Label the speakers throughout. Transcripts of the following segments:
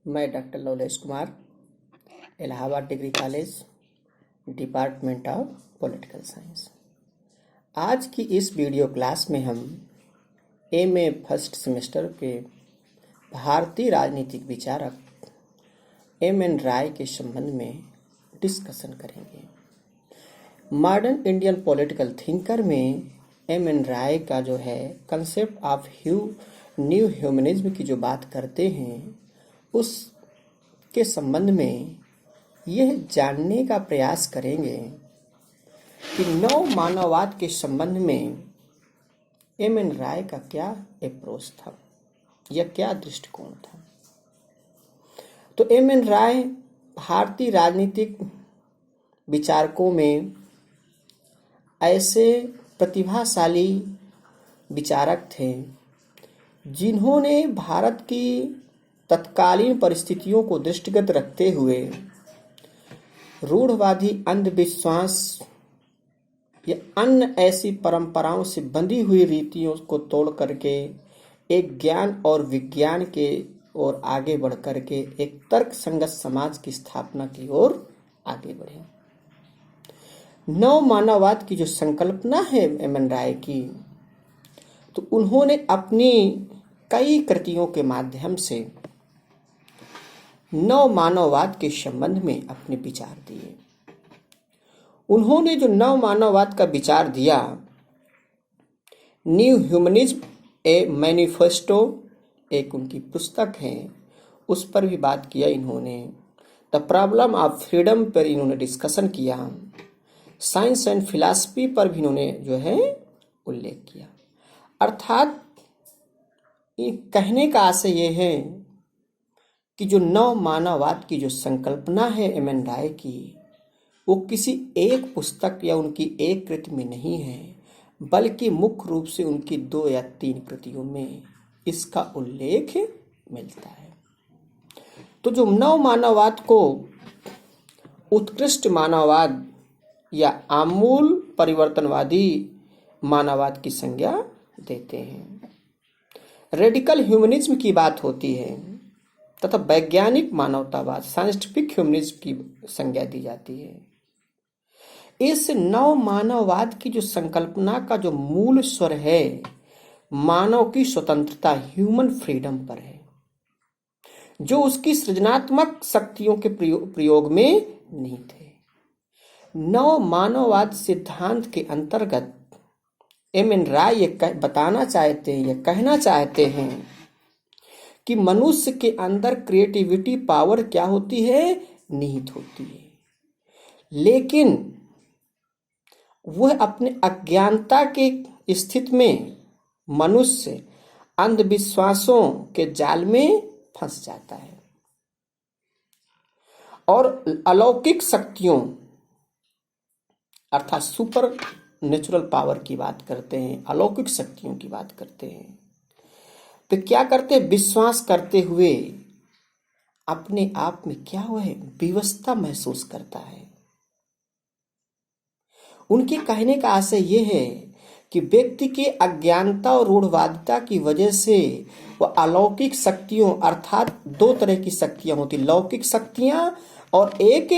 Speaker 1: मैं doctor Lavlesh Kumar, Allahabad degree college, department of political science. आज की इस वीडियो क्लास में हम एमए फर्स्ट सेमेस्टर के भारतीय राजनीतिक विचारक एम.एन. राय के संबंध में डिस्कशन करेंगे। मॉडर्न इंडियन पॉलिटिकल थिंकर में एम.एन. राय का जो है कंसेप्ट ऑफ न्यू ह्यूमनिज्म की जो बात करते हैं, उस के संबंध में यह जानने का प्रयास करेंगे कि नव मानववाद के संबंध में एम.एन. राय का क्या अप्रोच था या क्या दृष्टिकोण था। तो एम.एन. राय भारतीय राजनीतिक विचारकों में ऐसे प्रतिभाशाली विचारक थे जिन्होंने भारत की तत्कालीन परिस्थितियों को दृष्टिगत रखते हुए रूढ़वादी अंधविश्वास या अन्य ऐसी परंपराओं से बंधी हुई रीतियों को तोड़ करके एक ज्ञान और विज्ञान के ओर आगे बढ़ करके एक तर्क संगत समाज की स्थापना की ओर आगे बढ़े। नव मानववाद की जो संकल्पना है एम.एन. राय की, तो उन्होंने अपनी कई कृतियों के माध्यम से नव मानववाद के संबंध में अपने विचार दिए। उन्होंने जो नव मानववाद का विचार दिया, न्यू ह्यूमनिज्म ए मैनिफेस्टो एक उनकी पुस्तक है, उस पर भी बात किया इन्होंने। द प्रॉब्लम ऑफ फ्रीडम पर इन्होंने डिस्कशन किया। साइंस एंड फिलॉसफी पर भी इन्होंने जो है उल्लेख किया। अर्थात कहने का आशय यह है कि जो नव मानववाद की जो संकल्पना है एम.एन. राय की, वो किसी एक पुस्तक या उनकी एक कृति में नहीं है, बल्कि मुख्य रूप से उनकी 2 या 3 कृतियों में इसका उल्लेख मिलता है। तो जो नव मानववाद को उत्कृष्ट मानववाद या आमूल परिवर्तनवादी मानववाद की संज्ञा देते हैं। रेडिकल ह्यूमनिज्म की बात होती है तथा वैज्ञानिक मानवतावाद साइंटिफिक ह्यूमनिज्म की संज्ञा दी जाती है। इस नव मानववाद की जो संकल्पना का जो मूल स्वर है, मानव की स्वतंत्रता, ह्यूमन फ्रीडम पर है, जो उसकी सृजनात्मक शक्तियों के प्रयोग में नहीं थे। नव मानववाद सिद्धांत के अंतर्गत एम.एन. राय ये बताना चाहते हैं या कहना चाहते हैं कि मनुष्य के अंदर क्रिएटिविटी पावर क्या होती है, निहित होती है, लेकिन वह अपने अज्ञानता के स्थिति में मनुष्य अंधविश्वासों के जाल में फंस जाता है और अलौकिक शक्तियों अर्थात सुपर नेचुरल पावर की बात करते हैं, अलौकिक शक्तियों की बात करते हैं, तो क्या करते, विश्वास करते हुए अपने आप में क्या हुआ है, विवशता महसूस करता है। उनके कहने का आशय यह है कि व्यक्ति के अज्ञानता और रूढ़वादिता की वजह से वह अलौकिक शक्तियों अर्थात 2 तरह की शक्तियां होती, लौकिक शक्तियां और एक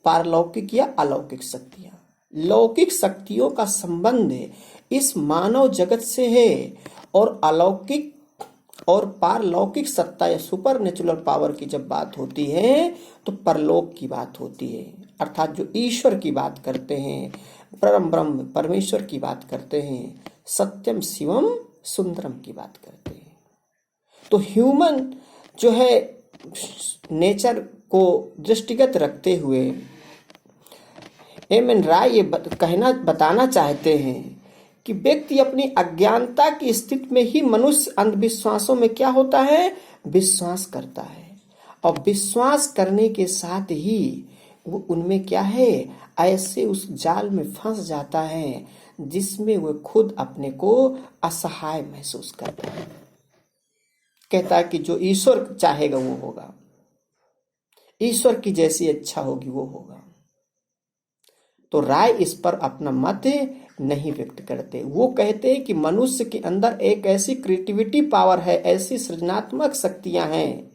Speaker 1: पारलौकिक या अलौकिक शक्तियां। लौकिक शक्तियों का संबंध इस मानव जगत से है और अलौकिक और पारलौकिक सत्ता या सुपर नेचुरल पावर की जब बात होती है तो परलोक की बात होती है, अर्थात जो ईश्वर की बात करते हैं, परम ब्रह्म परमेश्वर की बात करते हैं, सत्यम शिवम सुंदरम की बात करते हैं। तो ह्यूमन जो है नेचर को दृष्टिगत रखते हुए एम.एन. राय ये बताना चाहते हैं कि व्यक्ति अपनी अज्ञानता की स्थिति में ही मनुष्य अंधविश्वासों में क्या होता है, विश्वास करता है, और विश्वास करने के साथ ही वो उनमें क्या है, ऐसे उस जाल में फंस जाता है जिसमें वो खुद अपने को असहाय महसूस करता है। कहता है कि जो ईश्वर चाहेगा वो होगा, ईश्वर की जैसी इच्छा होगी वो होगा। तो राय इस पर अपना मत नहीं व्यक्त करते। वो कहते हैं कि मनुष्य के अंदर एक ऐसी क्रिएटिविटी पावर है, ऐसी सृजनात्मक शक्तियां हैं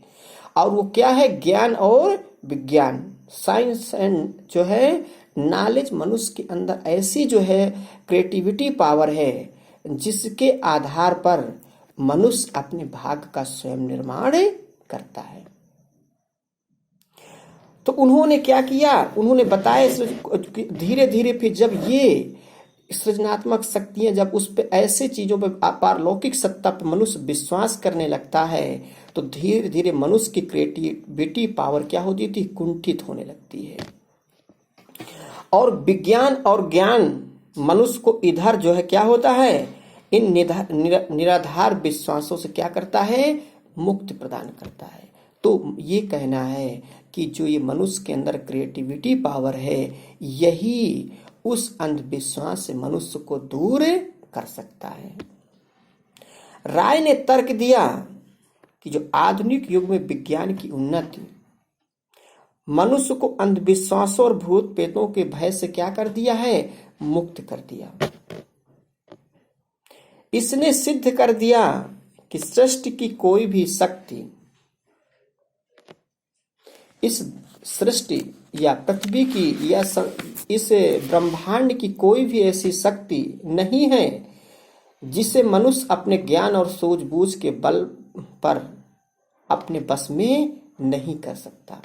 Speaker 1: और वो क्या है, ज्ञान और विज्ञान, साइंस एंड जो है नॉलेज। मनुष्य के अंदर ऐसी जो है क्रिएटिविटी पावर है जिसके आधार पर मनुष्य अपने भाग्य का स्वयं निर्माण करता है। तो उन्होंने क्या किया, उन्होंने बताया धीरे धीरे फिर जब ये सृजनात्मक शक्तियां जब उस पे ऐसे चीजों पे पारलौकिक सत्ता पे मनुष्य विश्वास करने लगता है तो धीरे धीरे मनुष्य की क्रिएटिविटी पावर क्या होती थी, कुंठित होने लगती है। और विज्ञान और ज्ञान मनुष्य को इधर जो है क्या होता है, इन निराधार विश्वासों से क्या करता है, मुक्ति प्रदान करता है। तो ये कहना है कि जो ये मनुष्य के अंदर क्रिएटिविटी पावर है यही उस अंधविश्वास से मनुष्य को दूर कर सकता है। राय ने तर्क दिया कि जो आधुनिक युग में विज्ञान की उन्नति मनुष्य को अंधविश्वासों और भूत प्रेतों के भय से क्या कर दिया है, मुक्त कर दिया। इसने सिद्ध कर दिया कि सृष्टि की कोई भी शक्ति, इस सृष्टि या पृथ्वी की या इस ब्रह्मांड की कोई भी ऐसी शक्ति नहीं है जिसे मनुष्य अपने ज्ञान और सूझबूझ के बल पर अपने बस में नहीं कर सकता।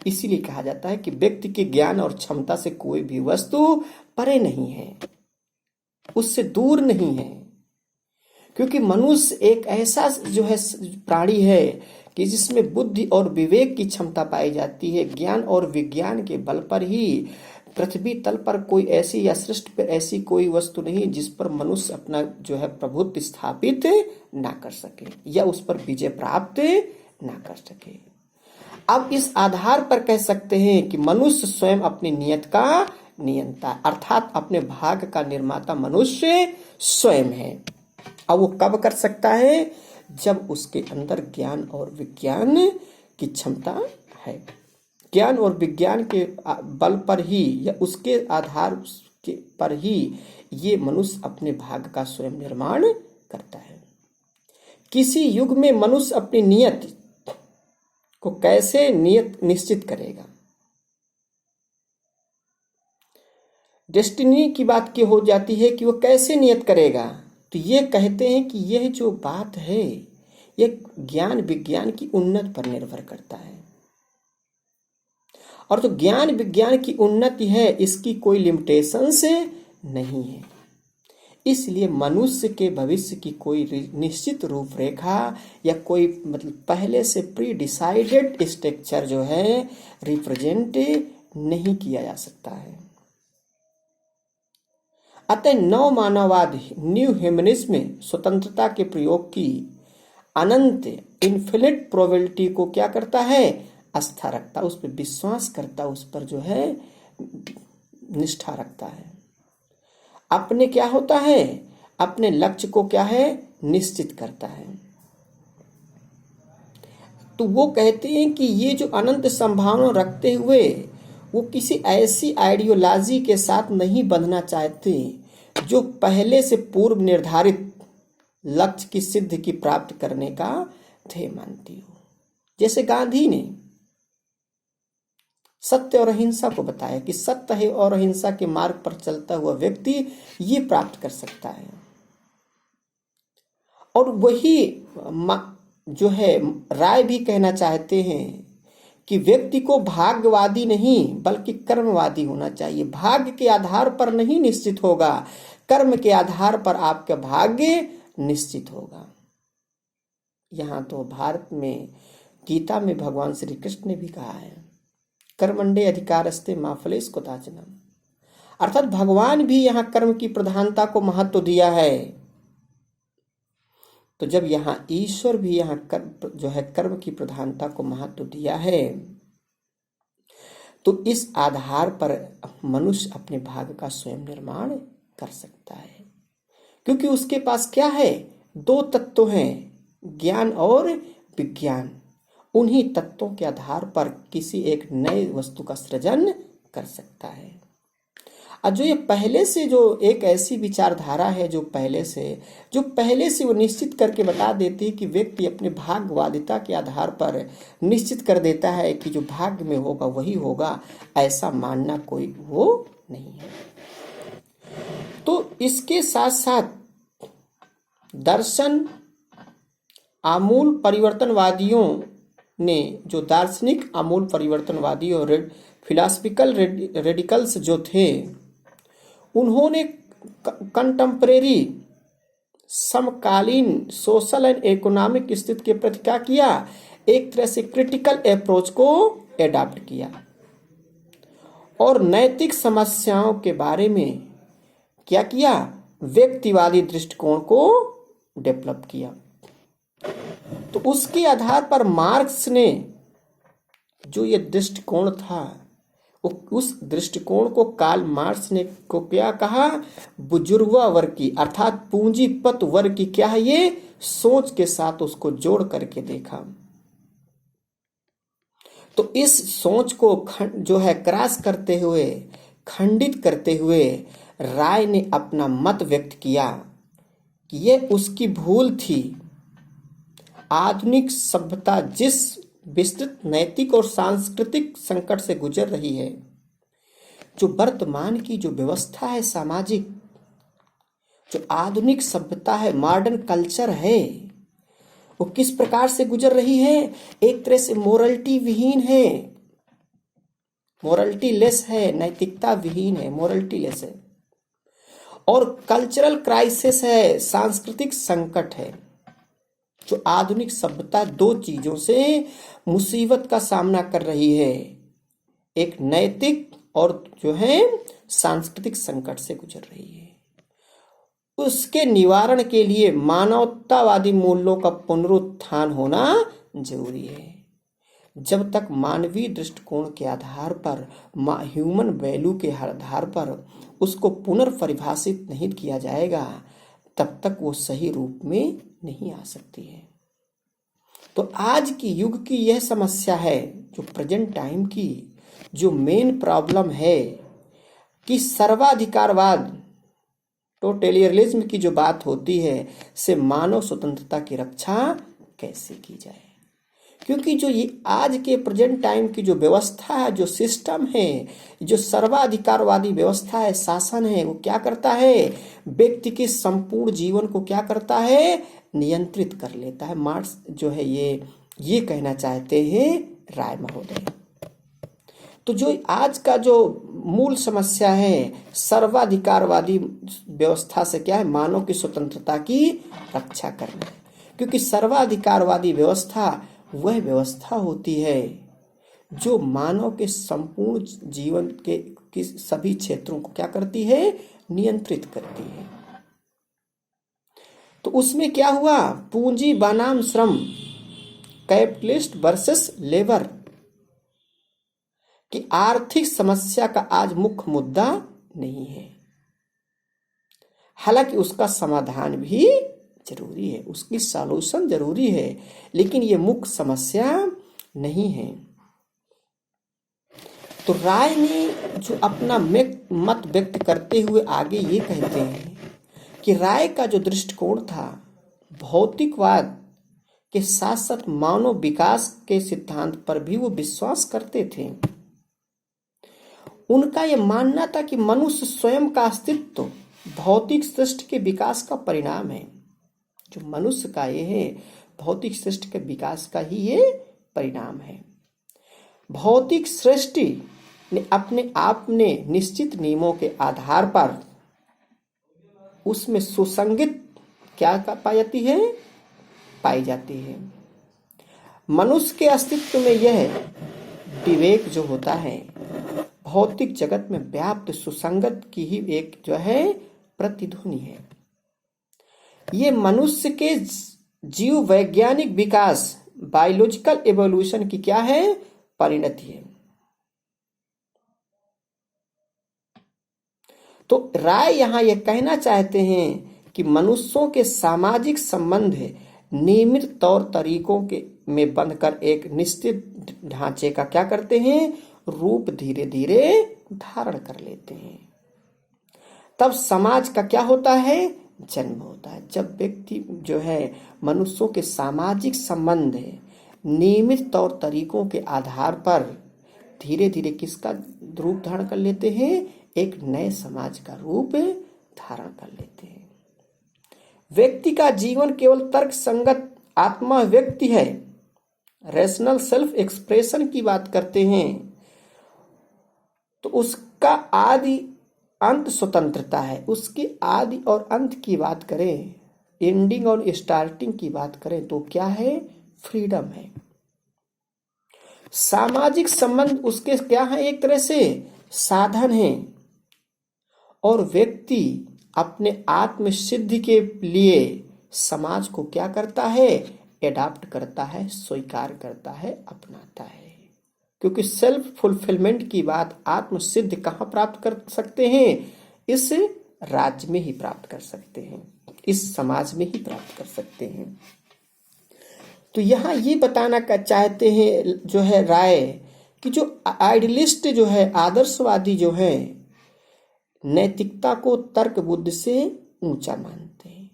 Speaker 1: इसीलिए कहा जाता है कि व्यक्ति के ज्ञान और क्षमता से कोई भी वस्तु परे नहीं है, उससे दूर नहीं है। क्योंकि मनुष्य एक ऐसा जो है प्राणी है कि जिसमें बुद्धि और विवेक की क्षमता पाई जाती है। ज्ञान और विज्ञान के बल पर ही पृथ्वी तल पर कोई ऐसी या सृष्टि पर ऐसी कोई वस्तु नहीं जिस पर मनुष्य अपना जो है प्रभुत्व स्थापित ना कर सके या उस पर विजय प्राप्त ना कर सके। अब इस आधार पर कह सकते हैं कि मनुष्य स्वयं अपनी नियत का नियंता, अर्थात अपने भाग्य का निर्माता मनुष्य स्वयं है। अब वो कब कर सकता है, जब उसके अंदर ज्ञान और विज्ञान की क्षमता है। ज्ञान और विज्ञान के बल पर ही या उसके आधार के पर ही ये मनुष्य अपने भाग्य का स्वयं निर्माण करता है। किसी युग में मनुष्य अपनी नियत को कैसे नियत निश्चित करेगा, डेस्टिनी की बात की हो जाती है कि वो कैसे नियत करेगा। तो ये कहते हैं कि यह जो बात है यह ज्ञान विज्ञान की उन्नति पर निर्भर करता है। और जो ज्ञान विज्ञान की उन्नति है इसकी कोई लिमिटेशंस नहीं है। इसलिए मनुष्य के भविष्य की कोई निश्चित रूपरेखा या कोई मतलब पहले से प्री डिसाइडेड स्ट्रक्चर जो है रिप्रेजेंट नहीं किया जा सकता है। अतः नव मानववाद न्यू ह्यूमनिज्म में स्वतंत्रता के प्रयोग की अनंत इन्फिनिट प्रोबेबिलिटी को क्या करता है, आस्था रखता, उस पर विश्वास करता, उस पर जो है निष्ठा रखता है। अपने क्या होता है, अपने लक्ष्य को क्या है निश्चित करता है। तो वो कहते हैं कि ये जो अनंत संभावना रखते हुए वो किसी ऐसी आइडियोलॉजी के साथ नहीं बंधना चाहते जो पहले से पूर्व निर्धारित लक्ष्य की सिद्धि की प्राप्त करने का ध्येय मानती हो। जैसे गांधी ने सत्य और अहिंसा को बताया कि सत्य है और अहिंसा के मार्ग पर चलता हुआ व्यक्ति ये प्राप्त कर सकता है। और वही जो है राय भी कहना चाहते हैं कि व्यक्ति को भाग्यवादी नहीं बल्कि कर्मवादी होना चाहिए। भाग्य के आधार पर नहीं निश्चित होगा, कर्म के आधार पर आपका भाग्य निश्चित होगा। यहाँ तो भारत में गीता में भगवान श्री कृष्ण ने भी कहा है कर्मण्डे अधिकारस्ते मा फलेषु कदाचन, अर्थात भगवान भी यहाँ कर्म की प्रधानता को महत्व दिया है। तो जब यहाँ ईश्वर भी यहाँ जो है कर्म की प्रधानता को महत्व दिया है तो इस आधार पर मनुष्य अपने भाग्य का स्वयं निर्माण कर सकता है। क्योंकि उसके पास क्या है, दो तत्व हैं, ज्ञान और विज्ञान। उन्हीं तत्वों के आधार पर किसी एक नए वस्तु का सृजन कर सकता है। और जो ये पहले से जो एक ऐसी विचारधारा है जो पहले से वो निश्चित करके बता देती है कि व्यक्ति अपने भाग्यवादिता के आधार पर निश्चित कर देता है कि जो भाग्य में होगा वही होगा, ऐसा मानना कोई वो नहीं है। तो इसके साथ साथ दर्शन आमूल परिवर्तनवादियों ने, जो दार्शनिक आमूल परिवर्तनवादी और फिलासफिकल रेडिकल्स जो थे, उन्होंने कंटेम्परेरी समकालीन सोशल एंड इकोनॉमिक स्थिति के प्रति क्या किया, एक तरह से क्रिटिकल अप्रोच को एडॉप्ट किया और नैतिक समस्याओं के बारे में क्या किया, व्यक्तिवादी दृष्टिकोण को डेवलप किया। तो उसके आधार पर मार्क्स ने जो ये दृष्टिकोण था, उस दृष्टिकोण को कार्ल मार्क्स ने को क्या कहा, बुजुर्गा वर्ग की अर्थात पूंजीपत वर्ग की क्या है ये सोच के साथ उसको जोड़ करके देखा। तो इस सोच को जो है क्रॉस करते हुए, खंडित करते हुए राय ने अपना मत व्यक्त किया कि यह उसकी भूल थी। आधुनिक सभ्यता जिस विस्तृत नैतिक और सांस्कृतिक संकट से गुजर रही है, जो वर्तमान की जो व्यवस्था है सामाजिक, जो आधुनिक सभ्यता है, मॉडर्न कल्चर है, वो किस प्रकार से गुजर रही है, एक तरह से मोरलिटी विहीन है, मोरलिटी लेस है, नैतिकता विहीन है, मोरलिटी लेस है, और कल्चरल क्राइसिस है, सांस्कृतिक संकट है। जो आधुनिक सभ्यता दो चीजों से मुसीबत का सामना कर रही है, एक नैतिक और जो है सांस्कृतिक संकट से गुजर रही है। उसके निवारण के लिए मानवतावादी मूल्यों का पुनरुत्थान होना जरूरी है। जब तक मानवीय दृष्टिकोण के आधार पर, ह्यूमन वैल्यू के आधार पर उसको पुनर्परिभाषित नहीं किया जाएगा, तब तक वो सही रूप में नहीं आ सकती है। तो आज की युग की यह समस्या है, जो प्रेजेंट टाइम की जो मेन प्रॉब्लम है, कि सर्वाधिकारवाद, टोटलिटरियनिज्म की जो बात होती है, से मानव स्वतंत्रता की रक्षा कैसे की जाए। क्योंकि जो ये आज के प्रेजेंट टाइम की जो व्यवस्था है, जो सिस्टम है, जो सर्वाधिकारवादी व्यवस्था है, शासन है, वो क्या करता है, व्यक्ति के संपूर्ण जीवन को क्या करता है, नियंत्रित कर लेता है। मार्क्स जो है ये कहना चाहते हैं राय महोदय। तो जो आज का जो मूल समस्या है, सर्वाधिकारवादी व्यवस्था से क्या है, मानव की स्वतंत्रता की रक्षा करना है। क्योंकि सर्वाधिकारवादी व्यवस्था वह व्यवस्था होती है जो मानव के संपूर्ण जीवन के सभी क्षेत्रों को क्या करती है, नियंत्रित करती है। तो उसमें क्या हुआ, पूंजी बनाम श्रम, कैपिटलिस्ट वर्सेस लेबर कि आर्थिक समस्या का आज मुख्य मुद्दा नहीं है। हालांकि उसका समाधान भी जरूरी है, उसकी सॉल्यूशन जरूरी है, लेकिन ये मुख्य समस्या नहीं है। तो राय ने जो अपना मत व्यक्त करते हुए आगे ये कहते हैं कि राय का जो दृष्टिकोण था, भौतिकवाद के साथ साथ मानव विकास के सिद्धांत पर भी वो विश्वास करते थे। उनका यह मानना था कि मनुष्य स्वयं का अस्तित्व भौतिक सृष्टि के विकास का परिणाम है। जो मनुष्य का ये है, भौतिक सृष्टि के विकास का ही ये परिणाम है। भौतिक सृष्टि ने अपने आप में निश्चित नियमों के आधार पर उसमें सुसंगत क्या पाई जाती है। मनुष्य के अस्तित्व में यह विवेक जो होता है, भौतिक जगत में व्याप्त सुसंगत की ही एक जो है प्रतिध्वनि है। ये मनुष्य के जीव वैज्ञानिक विकास, बायोलॉजिकल एवोल्यूशन की क्या है, परिणति है। तो राय यहां यह कहना चाहते हैं कि मनुष्यों के सामाजिक संबंध नियमित तौर तरीकों के में बंधकर एक निश्चित ढांचे का क्या करते हैं, रूप धीरे धीरे धारण कर लेते हैं। तब समाज का क्या होता है, जन्म होता है। जब व्यक्ति जो है मनुष्यों के सामाजिक संबंध है नियमित तौर तरीकों के आधार पर धीरे धीरे किसका रूप धारण कर लेते हैं, एक नए समाज का रूप धारण कर लेते हैं। व्यक्ति का जीवन केवल तर्क संगत आत्मा व्यक्ति है, रैशनल सेल्फ एक्सप्रेशन की बात करते हैं तो उसका आदि अंत स्वतंत्रता है। उसके आदि और अंत की बात करें, एंडिंग और स्टार्टिंग की बात करें तो क्या है, फ्रीडम है। सामाजिक संबंध उसके क्या है, एक तरह से साधन है और व्यक्ति अपने आत्म सिद्धि के लिए समाज को क्या करता है, एडाप्ट करता है, स्वीकार करता है, अपनाता है। क्योंकि सेल्फ फुलफिलमेंट की बात आत्म सिद्धि कहाँ प्राप्त कर सकते हैं, इस राज्य में ही प्राप्त कर सकते हैं, इस समाज में ही प्राप्त कर सकते हैं। तो यहाँ ये बताना चाहते हैं जो है राय कि जो आइडियलिस्ट जो है, आदर्शवादी जो है, नैतिकता को तर्क बुद्धि से ऊंचा मानते हैं।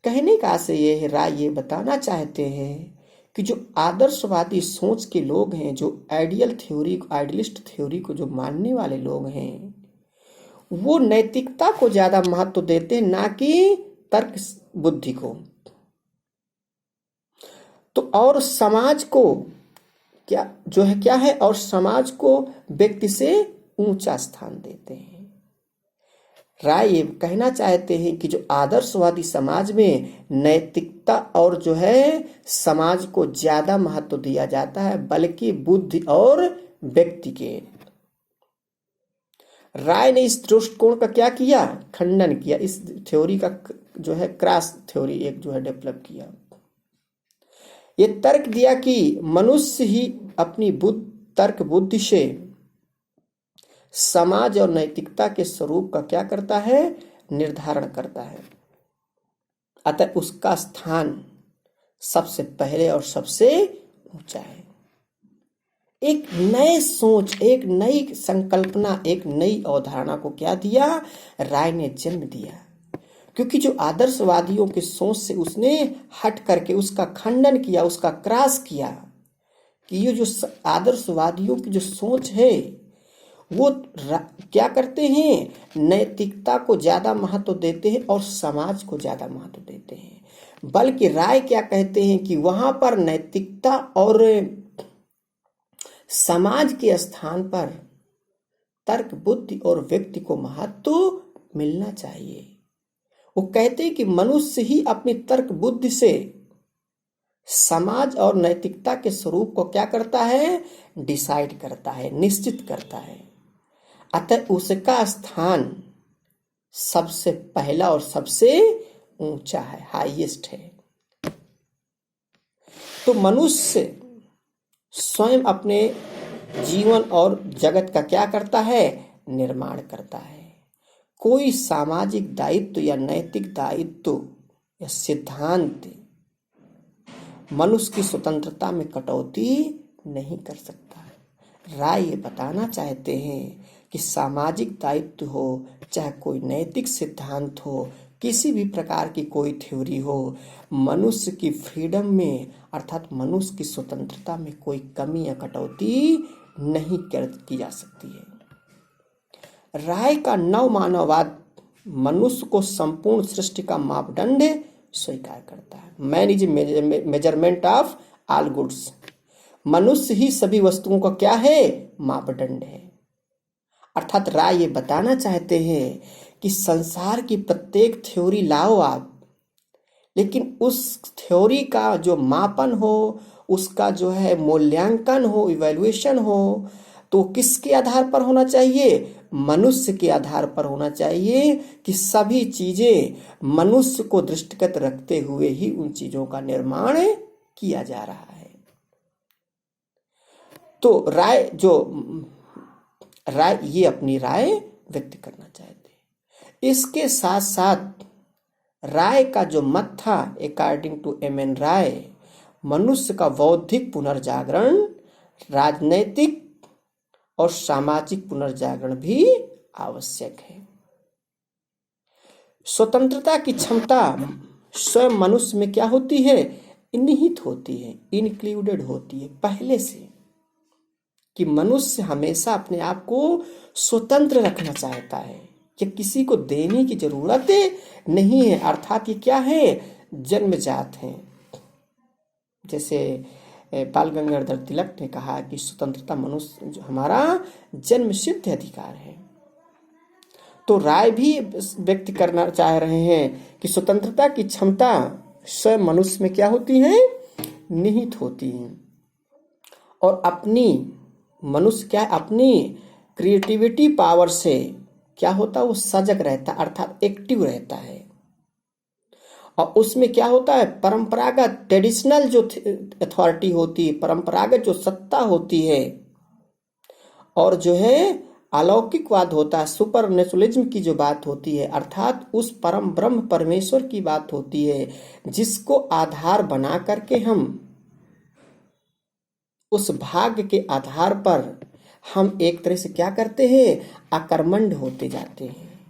Speaker 1: कहने का आशय ये है, राय ये बताना चाहते हैं कि जो आदर्शवादी सोच के लोग हैं, जो आइडियलिस्ट थ्योरी को जो मानने वाले लोग हैं, वो नैतिकता को ज्यादा महत्व देते हैं, ना कि तर्क बुद्धि को। तो और समाज को क्या है और समाज को व्यक्ति से ऊंचा स्थान देते हैं। राय ये कहना चाहते हैं कि जो आदर्शवादी समाज में नैतिकता और जो है समाज को ज्यादा महत्व दिया जाता है, बल्कि बुद्धि और व्यक्ति के। राय ने इस दृष्टिकोण का क्या किया, खंडन किया। इस थ्योरी का जो है क्रॉस थ्योरी एक जो है डेवलप किया। ये तर्क दिया कि मनुष्य ही अपनी तर्क बुद्धि से समाज और नैतिकता के स्वरूप का क्या करता है, निर्धारण करता है। अतः उसका स्थान सबसे पहले और सबसे ऊंचा है। एक नए सोच, एक नई संकल्पना, एक नई अवधारणा को क्या दिया, राय ने जन्म दिया। क्योंकि जो आदर्शवादियों की सोच से उसने हट करके उसका खंडन किया, उसका क्रॉस किया कि ये जो आदर्शवादियों की जो सोच है वो क्या करते हैं, नैतिकता को ज्यादा महत्व देते हैं और समाज को ज्यादा महत्व देते हैं। बल्कि राय क्या कहते हैं कि वहां पर नैतिकता और समाज के स्थान पर तर्क बुद्धि और व्यक्ति को महत्व मिलना चाहिए। वो कहते हैं कि मनुष्य ही अपनी तर्क बुद्धि से समाज और नैतिकता के स्वरूप को क्या करता है, डिसाइड करता है, निश्चित करता है। अतः उसका स्थान सबसे पहला और सबसे ऊंचा है, हाईएस्ट है। तो मनुष्य स्वयं अपने जीवन और जगत का क्या करता है, निर्माण करता है। कोई सामाजिक दायित्व या नैतिक दायित्व या सिद्धांत मनुष्य की स्वतंत्रता में कटौती नहीं कर सकता। राय ये बताना चाहते हैं कि सामाजिक दायित्व हो, चाहे कोई नैतिक सिद्धांत हो, किसी भी प्रकार की कोई थ्योरी हो, मनुष्य की फ्रीडम में अर्थात मनुष्य की स्वतंत्रता में कोई कमी या कटौती नहीं की जा सकती है। राय का नव मानववाद मनुष्य को संपूर्ण सृष्टि का मापदंड स्वीकार करता है। Man is measurement of all goods. मनुष्य ही सभी वस्तुओं का क्या है, मापदंड है। अर्थात राय ये बताना चाहते हैं कि संसार की प्रत्येक थ्योरी लाओ आप, लेकिन उस थ्योरी का जो मापन हो, उसका जो है मूल्यांकन हो, इवैल्यूएशन हो, तो किसके आधार पर होना चाहिए, मनुष्य के आधार पर होना चाहिए कि सभी चीजें मनुष्य को दृष्टिगत रखते हुए ही उन चीजों का निर्माण किया जा रहा है। तो राय ये अपनी राय व्यक्त करना चाहते हैं। इसके साथ साथ राय का जो मत था, अकॉर्डिंग टू एम.एन. राय, मनुष्य का बौद्धिक पुनर्जागरण, राजनैतिक और सामाजिक पुनर्जागरण भी आवश्यक है। स्वतंत्रता की क्षमता स्वयं मनुष्य में क्या होती है? निहित होती है, इंक्लूडेड होती है पहले से, कि मनुष्य हमेशा अपने आप को स्वतंत्र रखना चाहता है, कि किसी को देने की जरूरत नहीं है। अर्थात ये क्या है? जन्मजात है। जैसे बाल गंगाधर तिलक ने कहा कि स्वतंत्रता मनुष्य जो हमारा जन्म सिद्ध अधिकार है। तो राय भी व्यक्त करना चाह रहे हैं कि स्वतंत्रता की क्षमता स्वयं मनुष्य में क्या होती है? निहित होती है। और अपनी मनुष्य क्या अपनी क्रिएटिविटी पावर से क्या होता है? वो सजग रहता है, अर्थात एक्टिव रहता है। और उसमें क्या होता है? परंपरागत ट्रेडिशनल जो अथॉरिटी होती है, परंपरागत जो सत्ता होती है, और जो है अलौकिकवाद होता है, सुपर नेचुरलिज्म की जो बात होती है, अर्थात उस परम ब्रह्म परमेश्वर की बात होती है, जिसको आधार बना करके हम उस भाग्य के आधार पर हम एक तरह से क्या करते हैं? आकर्मण्य होते जाते हैं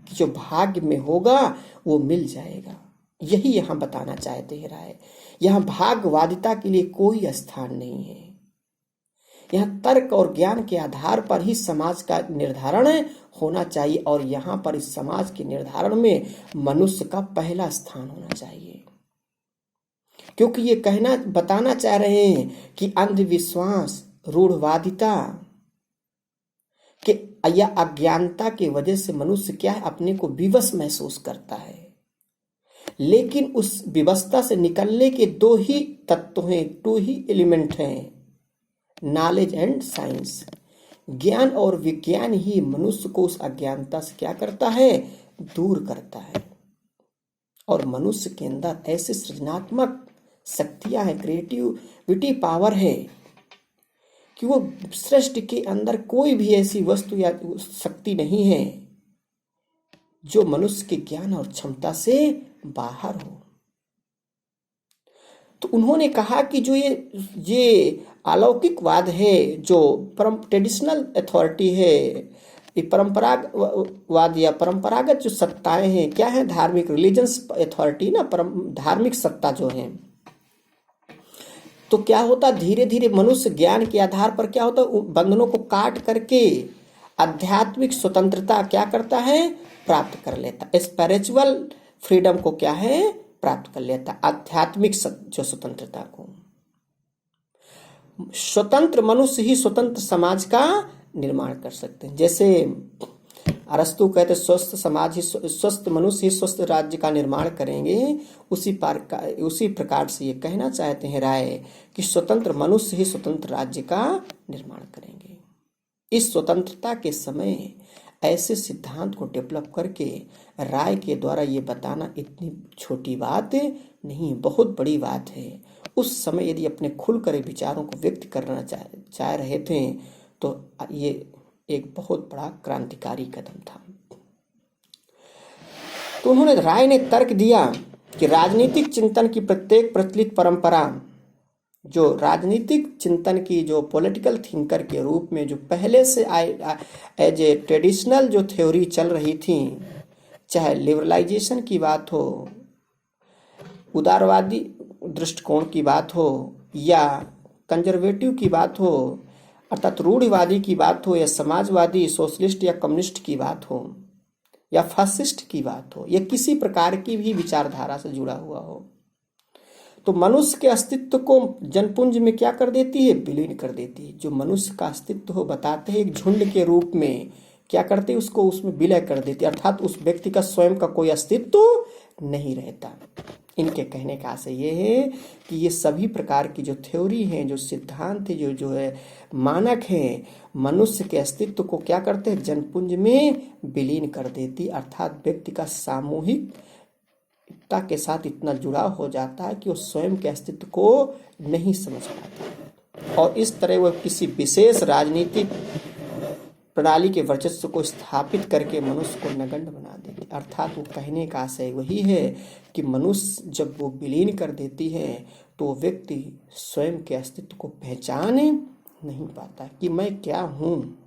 Speaker 1: कि जो भाग्य में होगा वो मिल जाएगा। यही यहाँ बताना चाहते हैं राय। यहाँ भाग्यवादिता के लिए कोई स्थान नहीं है। यहाँ तर्क और ज्ञान के आधार पर ही समाज का निर्धारण होना चाहिए, और यहाँ पर इस समाज के निर्धारण में मनुष्य का पहला स्थान होना चाहिए। क्योंकि ये बताना चाह रहे हैं कि अंधविश्वास, रूढ़वादिता के या अज्ञानता की वजह से मनुष्य क्या है? अपने को विवश महसूस करता है। लेकिन उस विवशता से निकलने के दो ही तत्व हैं, टू ही एलिमेंट हैं, नॉलेज एंड साइंस। ज्ञान और विज्ञान ही मनुष्य को उस अज्ञानता से क्या करता है? दूर करता है। और मनुष्य के अंदर ऐसे सृजनात्मक शक्तियां हैं, क्रिएटिविटी पावर है, कि वो सृष्टि के अंदर कोई भी ऐसी वस्तु या शक्ति नहीं है जो मनुष्य के ज्ञान और क्षमता से बाहर हो। तो उन्होंने कहा कि जो ये अलौकिकवाद है, जो ट्रेडिशनल अथॉरिटी है, ये परंपरागत या परंपरागत जो सत्ताएं हैं, क्या है? धार्मिक रिलीजियस अथॉरिटी ना, धार्मिक सत्ता जो है, तो क्या होता? धीरे धीरे मनुष्य ज्ञान के आधार पर क्या होता? बंधनों को काट करके आध्यात्मिक स्वतंत्रता क्या करता है? प्राप्त कर लेता। स्पिरिचुअल फ्रीडम को क्या है? प्राप्त कर लेता, आध्यात्मिक जो स्वतंत्रता को। स्वतंत्र मनुष्य ही स्वतंत्र समाज का निर्माण कर सकते हैं। जैसे अरस्तु कहते स्वस्थ समाज ही स्वस्थ मनुष्य ही स्वस्थ राज्य का निर्माण करेंगे, उसी प्रकार से ये कहना चाहते हैं राय कि स्वतंत्र मनुष्य ही स्वतंत्र राज्य का निर्माण करेंगे। इस स्वतंत्रता के समय ऐसे सिद्धांत को डेवलप करके राय के द्वारा ये बताना इतनी छोटी बात नहीं, बहुत बड़ी बात है। उस समय यदि अपने खुलकर विचारों को व्यक्त करना चाह रहे थे तो ये एक बहुत बड़ा क्रांतिकारी कदम था। तो उन्होंने राय ने तर्क दिया कि राजनीतिक चिंतन की प्रत्येक प्रचलित परंपरा, जो राजनीतिक चिंतन की जो पॉलिटिकल थिंकर के रूप में जो पहले से एज ए ट्रेडिशनल जो थ्योरी चल रही थी, चाहे लिबरलाइजेशन की बात हो, उदारवादी दृष्टिकोण की बात हो, या कंजर्वेटिव की बात हो, अर्थात रूढ़िवादी की बात हो, या समाजवादी सोशलिस्ट या कम्युनिस्ट की बात हो, या फासिस्ट की बात हो, या किसी प्रकार की भी विचारधारा से जुड़ा हुआ हो, तो मनुष्य के अस्तित्व को जनपुंज में क्या कर देती है? विलीन कर देती है। जो मनुष्य का अस्तित्व हो बताते हैं एक झुंड के रूप में, क्या करते हैं? उसको उसमें विलय कर देती है, अर्थात उस व्यक्ति का स्वयं का कोई अस्तित्व नहीं रहता। इनके कहने का आशय ये है कि ये सभी प्रकार की जो थ्योरी हैं, जो सिद्धांत है, जो है मानक है, मनुष्य के अस्तित्व को क्या करते हैं? जनपुंज में विलीन कर देती, अर्थात व्यक्ति का सामूहिकता के साथ इतना जुड़ाव हो जाता है कि वो स्वयं के अस्तित्व को नहीं समझ पाता, और इस तरह वह किसी विशेष राजनीतिक प्रणाली के वर्चस्व को स्थापित करके मनुष्य को नगण्य बना देती। अर्थात वो कहने का आशय वही है कि मनुष्य जब वो विलीन कर देती है तो व्यक्ति स्वयं के अस्तित्व को पहचान नहीं पाता कि मैं क्या हूँ।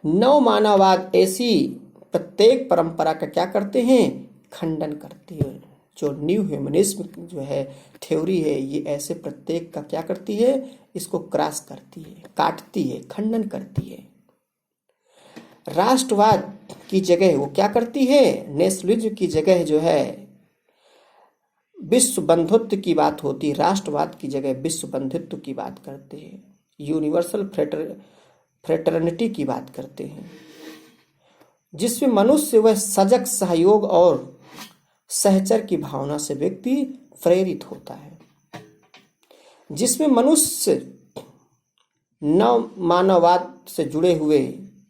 Speaker 1: नव मानववाद ऐसी प्रत्येक परंपरा का क्या करते हैं, खंडन करते हैं। जो न्यू ह्यूमनिज्म जो है थ्योरी है, ये ऐसे प्रत्येक का क्या करती है, इसको क्रॉस करती है, काटती है, खंडन करती है। राष्ट्रवाद की जगह वो क्या करती है, नेशनलिज्म की जगह जो है विश्व बंधुत्व की बात होती है, राष्ट्रवाद की जगह विश्व बंधुत्व की बात करते हैं, यूनिवर्सल फ्रेटर्निटी की बात करते हैं, जिसमें मनुष्य वह सजग सहयोग और सहचर की भावना से व्यक्ति प्रेरित होता है, जिसमें मनुष्य नव मानववाद से जुड़े हुए,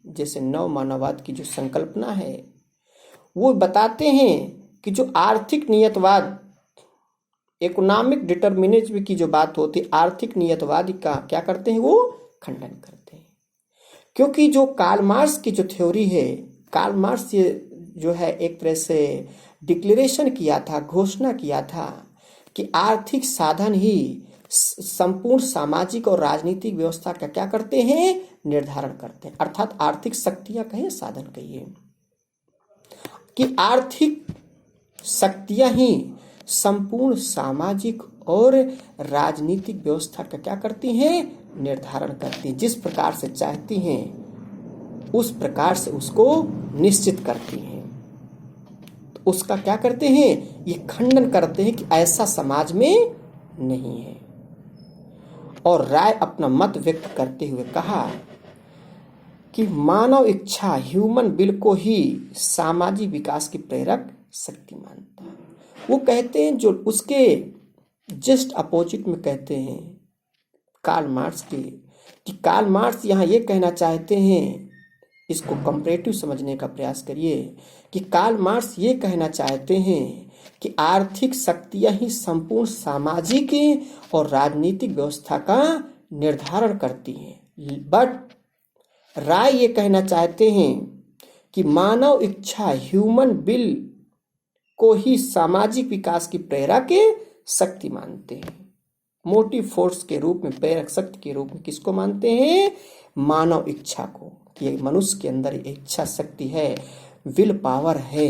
Speaker 1: जैसे नव मानववाद की जो संकल्पना है वो बताते हैं कि जो आर्थिक नियतवाद, इकोनॉमिक डिटर्मिनिज्म की जो बात होती है, आर्थिक नियतवाद का क्या करते हैं, वो खंडन करते हैं। क्योंकि जो कार्ल मार्क्स की जो थ्योरी है, कार्ल मार्क्स ये जो है एक तरह से डिक्लेरेशन किया था, घोषणा किया था कि आर्थिक साधन ही संपूर्ण सामाजिक और राजनीतिक व्यवस्था का क्या करते हैं, निर्धारण करते हैं। अर्थात आर्थिक शक्तियां कहें, साधन कहिए, कि आर्थिक शक्तियां ही संपूर्ण सामाजिक और राजनीतिक व्यवस्था का क्या करती हैं, निर्धारण करती हैं। जिस प्रकार से चाहती हैं उस प्रकार से उसको निश्चित करती हैं। तो उसका क्या करते हैं, ये खंडन करते हैं कि ऐसा समाज में नहीं है। और राय अपना मत व्यक्त करते हुए कहा कि मानव इच्छा, ह्यूमन विल को ही सामाजिक विकास की प्रेरक शक्ति मानता है। वो कहते हैं, जो उसके जस्ट अपोजिट में कहते हैं कार्ल मार्क्स के, कि कार्ल मार्क्स यहाँ ये कहना चाहते हैं, इसको कंपैरेटिव समझने का प्रयास करिए, कि कार्ल मार्क्स ये कहना चाहते हैं कि आर्थिक शक्तियां ही संपूर्ण सामाजिक और राजनीतिक व्यवस्था का निर्धारण करती हैं। बट राय ये कहना चाहते हैं कि मानव इच्छा, ह्यूमन विल को ही सामाजिक विकास की प्रेरक शक्ति मानते हैं। मोटिव फोर्स के रूप में, प्रेरक शक्ति के रूप में किसको मानते हैं, मानव इच्छा को। कि मनुष्य के अंदर इच्छा शक्ति है, विल पावर है,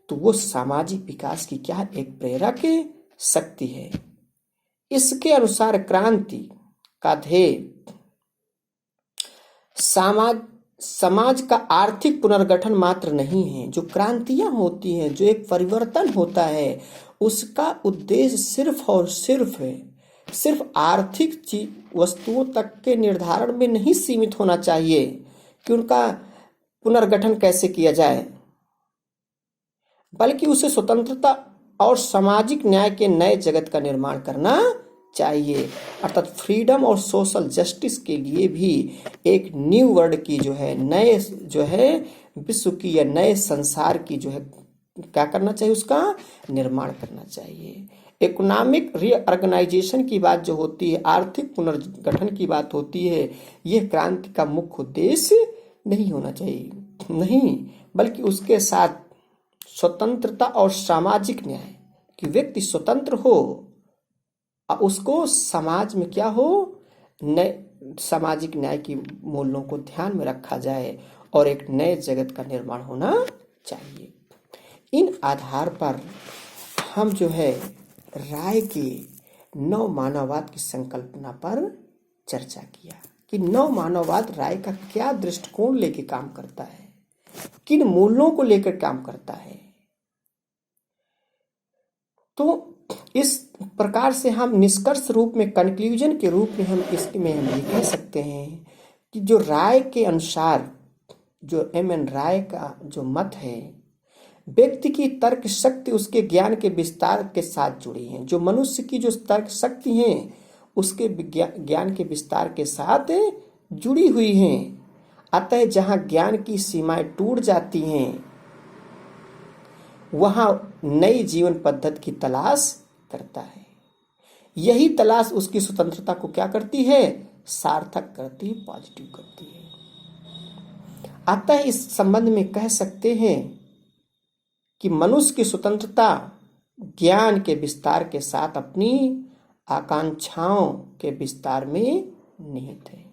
Speaker 1: तो वो सामाजिक विकास की क्या, एक प्रेरक शक्ति है। इसके अनुसार क्रांति का ध्येय समाज का आर्थिक पुनर्गठन मात्र नहीं है। जो क्रांतियां होती हैं, जो एक परिवर्तन होता है, उसका उद्देश्य सिर्फ और सिर्फ आर्थिक वस्तुओं तक के निर्धारण में नहीं सीमित होना चाहिए कि उनका पुनर्गठन कैसे किया जाए, बल्कि उसे स्वतंत्रता और सामाजिक न्याय के नए जगत का निर्माण करना चाहिए। अर्थात फ्रीडम और सोशल जस्टिस के लिए भी एक न्यू वर्ल्ड की जो है, नए जो है विश्व की या नए संसार की जो है क्या करना चाहिए, उसका निर्माण करना चाहिए। इकोनॉमिक रीऑर्गेनाइजेशन की बात जो होती है, आर्थिक पुनर्गठन की बात होती है, यह क्रांति का मुख्य उद्देश्य नहीं होना चाहिए, नहीं, बल्कि उसके साथ स्वतंत्रता और सामाजिक न्याय, कि व्यक्ति स्वतंत्र हो, उसको समाज में क्या हो, नए सामाजिक न्याय की मूल्यों को ध्यान में रखा जाए और एक नए जगत का निर्माण होना चाहिए। इन आधार पर हम जो है राय के नव मानववाद की संकल्पना पर चर्चा किया कि नव मानववाद राय का क्या दृष्टिकोण लेकर काम करता है, किन मूल्यों को लेकर काम करता है। तो इस प्रकार से हम निष्कर्ष रूप में, कंक्लूजन के रूप में हम इसमें हम ये कह सकते हैं कि जो राय के अनुसार, जो एम.एन. राय का जो मत है, व्यक्ति की तर्क शक्ति उसके ज्ञान के विस्तार के साथ जुड़ी है। जो मनुष्य की जो तर्क शक्ति है उसके ज्ञान के विस्तार के साथ जुड़ी हुई हैं। अतः जहाँ ज्ञान की सीमाएं टूट जाती हैं, वहाँ नई जीवन पद्धति की तलाश करता है। यही तलाश उसकी स्वतंत्रता को क्या करती है, सार्थक करती है, पॉजिटिव करती है। अतः इस संबंध में कह सकते हैं कि मनुष्य की स्वतंत्रता ज्ञान के विस्तार के साथ अपनी आकांक्षाओं के विस्तार में निहित है।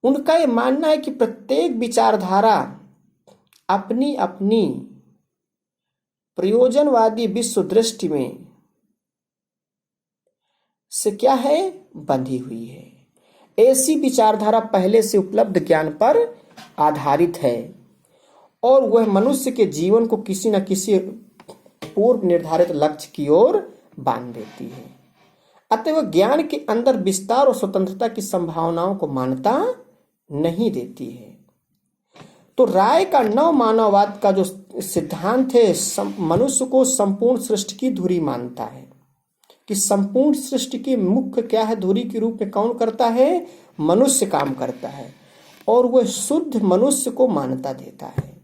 Speaker 1: उनका यह मानना है कि प्रत्येक विचारधारा अपनी अपनी प्रयोजनवादी विश्व दृष्टि में से क्या है, बंधी हुई है। ऐसी विचारधारा पहले से उपलब्ध ज्ञान पर आधारित है और वह मनुष्य के जीवन को किसी न किसी पूर्व निर्धारित लक्ष्य की ओर बांध देती है। अतः ज्ञान के अंदर विस्तार और स्वतंत्रता की संभावनाओं को मान्यता नहीं देती है। तो राय का नव मानववाद का जो सिद्धांत है, मनुष्य को संपूर्ण सृष्टि की धुरी मानता है कि संपूर्ण सृष्टि की मुख्य क्या है, धुरी के रूप में कौन करता है, मनुष्य काम करता है और वह शुद्ध मनुष्य को मान्यता देता है।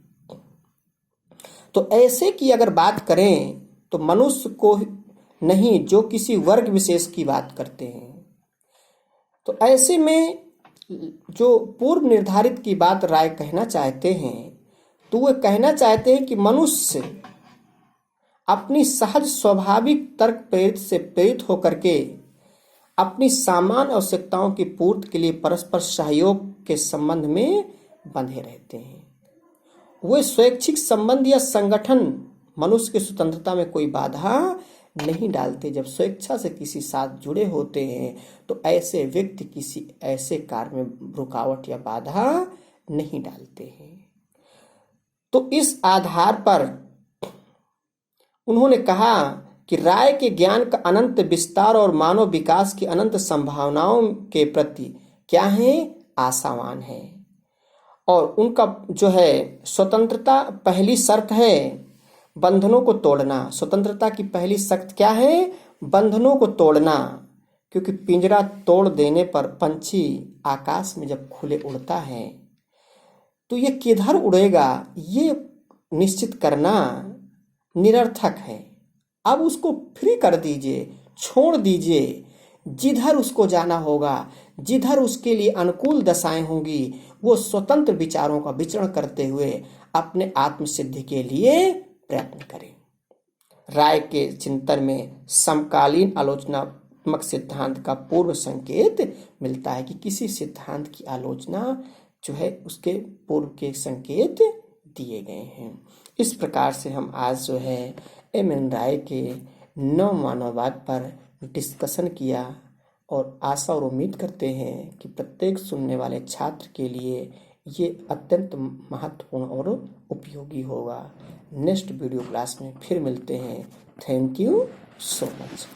Speaker 1: तो ऐसे की अगर बात करें तो मनुष्य को नहीं, जो किसी वर्ग विशेष की बात करते हैं। तो ऐसे में जो पूर्व निर्धारित की बात राय कहना चाहते हैं, तो वह कहना चाहते हैं कि मनुष्य अपनी सहज स्वाभाविक तर्क प्रेरित से प्रेरित होकर के अपनी सामान्य आवश्यकताओं की पूर्ति के लिए परस्पर सहयोग के संबंध में बंधे रहते हैं। वे स्वैच्छिक संबंध या संगठन मनुष्य की स्वतंत्रता में कोई बाधा नहीं डालते। जब स्वेच्छा से किसी साथ जुड़े होते हैं तो ऐसे व्यक्ति किसी ऐसे कार्य में रुकावट या बाधा नहीं डालते हैं। तो इस आधार पर उन्होंने कहा कि राय के ज्ञान का अनंत विस्तार और मानव विकास की अनंत संभावनाओं के प्रति क्या है, आशावान है। और उनका जो है स्वतंत्रता पहली शर्त है बंधनों को तोड़ना। स्वतंत्रता की पहली शर्त क्या है, बंधनों को तोड़ना। क्योंकि पिंजरा तोड़ देने पर पंछी आकाश में जब खुले उड़ता है तो ये किधर उड़ेगा, ये निश्चित करना निरर्थक है। अब उसको फ्री कर दीजिए, छोड़ दीजिए, जिधर उसको जाना होगा, जिधर उसके लिए अनुकूल दशाएं होंगी, वो स्वतंत्र विचारों का विचरण करते हुए अपने आत्मसिद्धि के लिए प्रयत्न करें। राय के चिंतन में समकालीन आलोचनात्मक सिद्धांत का पूर्व संकेत मिलता है कि किसी सिद्धांत की आलोचना जो है उसके पूर्व के संकेत दिए गए हैं। इस प्रकार से हम आज जो है एम.एन. राय के नव मानववाद पर डिस्कशन किया और आशा और उम्मीद करते हैं कि प्रत्येक सुनने वाले छात्र के लिए ये अत्यंत महत्वपूर्ण और उपयोगी होगा। नेक्स्ट वीडियो क्लास में फिर मिलते हैं। Thank you so much.